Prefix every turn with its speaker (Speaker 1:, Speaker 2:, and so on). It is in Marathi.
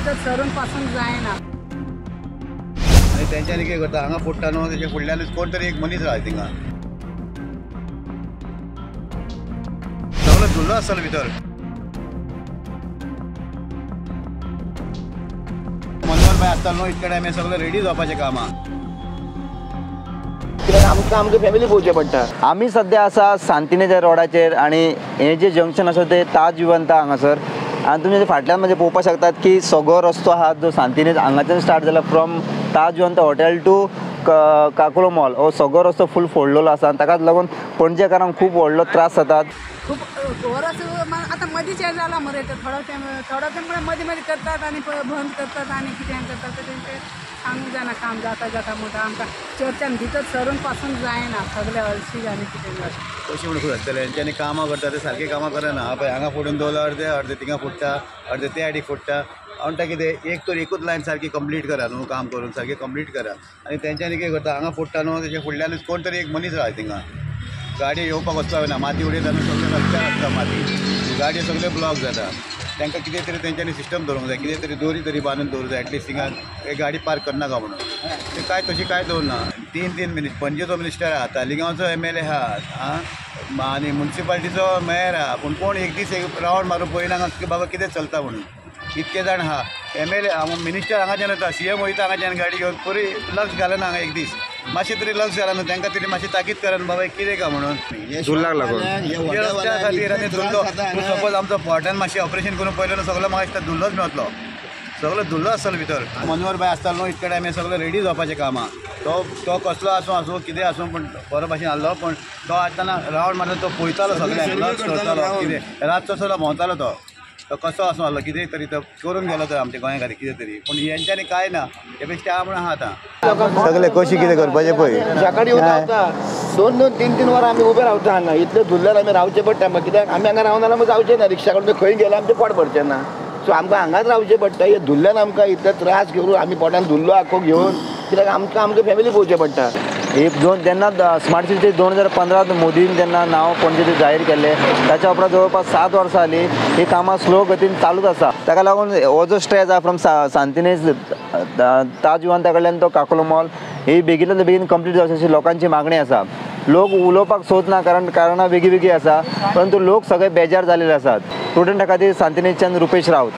Speaker 1: भितर सरून पासून जायना
Speaker 2: आणि त्यांच्यानी कितें करता हांगा फोडटा न्हू तेच्या फुडल्यानूच कोण तरी एक मनीस रावता थिंगा सगळो धुल्लो आसतलो भितर मनोहर भाई आसतलो न्हू इतके टायम सगळें रेडी जावपाचें कामां
Speaker 3: आमकां फॅमिली पळोवचें पडटा।
Speaker 4: आमी सध्या आसा सांतिनेच्या रोडाचेर आणि हे जे जंक्शन आसा ते ताज जिवंता हांगासर आणि तुम्ही फाटल्यान म्हणजे पळोवपाक शकतात की सगळो रस्तो आहा जो सांतिनेज हांगाच्यान स्टार्ट जाला from Taj Vivanta hotel to Caculo mall हो सगळो रस्तो फूल फोडलेलो आसा आणि ताकाच लागून पणजेकारांक खूप व्हडलो त्रास जातात।
Speaker 1: खूप वरस आता मदीं चेंज जाला मरे थोडो टायम मदीं करतात आणि बंद करतात आणि कितें करतात तेंचे सांगूंक जायना काम जाता म्हणटा आमकां चर्चान भितर सरून पासून जायना सगळे हळशीक आनी कितें
Speaker 2: कशें म्हणून जातलें हेंच्यांनी कामां करता ते सारके कामां करना पळय हांगा फोडून दवरला अर्दे थिंगा फोडटा अर्दे ते आडीक फोडटा म्हणटा कितें एकूच लायन सारकी कंप्लीट करा न्हू काम करून सारकें कंप्लीट करा आनी तेंच्यांनी कितें करता हांगा फोडटा न्हू तेच्या फुडल्यानूच कोण तरी एक मनीस रावता थिंगा गाडयो येवपाक वचपाक जायना माती उडयता न्हू सगळें रस्त्यार आसता माती गाडयो सगळे ब्लॉक जाता तांकां कितें तरी तेंच्यांनी सिस्टम दवरूंक जाय कितें तरी दोरी तरी बांदून दवरूंक जाय एटलिस्ट थिंगा एक गाडी पार्क करनाका म्हणून ते काय तशी काय दवरना 3 मिनीट पणजेचो मिनिस्टर आहा तालिगांवचो MLA आहा आनी म्युनिसिपालिटीचो मेयर आहा पूण कोण एक दीस एक रावंड मारून पळयना की बाबा कितें चलता म्हणून इतके जाण आहा MLA मिनिस्टर हांगाच्यान येता CM वयता हांगाच्यान गाडी घेवन परी लक्ष घालना हांगा एक दीस मातशें तरी लक्ष घालना तांकां तरी मातशी ताकीद करान बाबा कितें का म्हणून
Speaker 4: धुल्लाक लागून
Speaker 2: रस्त्या खातीर आनी धुल्लो सपोज आमचो पोर्टान मातशें ऑपरेशन करून पयलो सगळो म्हाका दिसता धुल्लोच मेळटलो सगळो धुल्लो आसतलो भितर मनोहर भाई आसतलो न्हू इतके टायम सगळें रेडी जावपाचें कामां तो कसलो आसूं कितें आसूं पूण बरो भाशेन आसलो पूण तो आसतना रावंड मारून तो पळयतालो सगळ्यांक लक्ष करतालो कितें रातचो सगळो भोंवतालो तो कसो आसूं आसलो कितें तरी तो करून गेलो तर आमच्या गोंया खातीर कितें तरी पूण हेंच्यांनी कांय ना ते पेक्षा म्हणून आहा आतां सगळे कशी कितें करपाचें पळय
Speaker 3: सकाळी येवन रावता 2-3 वरां आमी उबे रावता हांगा इतले धुल्ल्यार आमी रावचें पडटा कित्याक आमी हांगा रावना जाल्यार जावचें ना रिक्षा कडून खंय गेल्यार आमचें पोट भरचें ना सो आमकां हांगाच रावचें पडटा हे धुल्ल्यान आमकां इतले त्रास घेवन आमी पोटान धुल्लो आख्खो घेवन कित्याक आमकां फॅमिली पळोवचें पडटा।
Speaker 4: ही जेन्ना स्मार्ट सिटी 2015 मोदीन जेन्ना नांव पणजेचें जाहीर केलें ताच्या उपरांत जवळपास 7 वर्सां जालीं ही कामां स्लो गतीन चालूच आसा ताका लागून हो जो स्ट्रेच आसा फ्रॉम सांतिनेज ताज जिवंता कडल्यान तो काकुलो मॉल ही बेगिनूच बेगीन कंप्लीट जावची अशी लोकांची मागणी आसा। लोक उलोवपाक सोदना कारणां वेगळी आसा परंतु लोक सगळे बेजार जाल्ले आसात। स्टुडंटा खातीर सांतिनेजच्यान रुपेश रावत।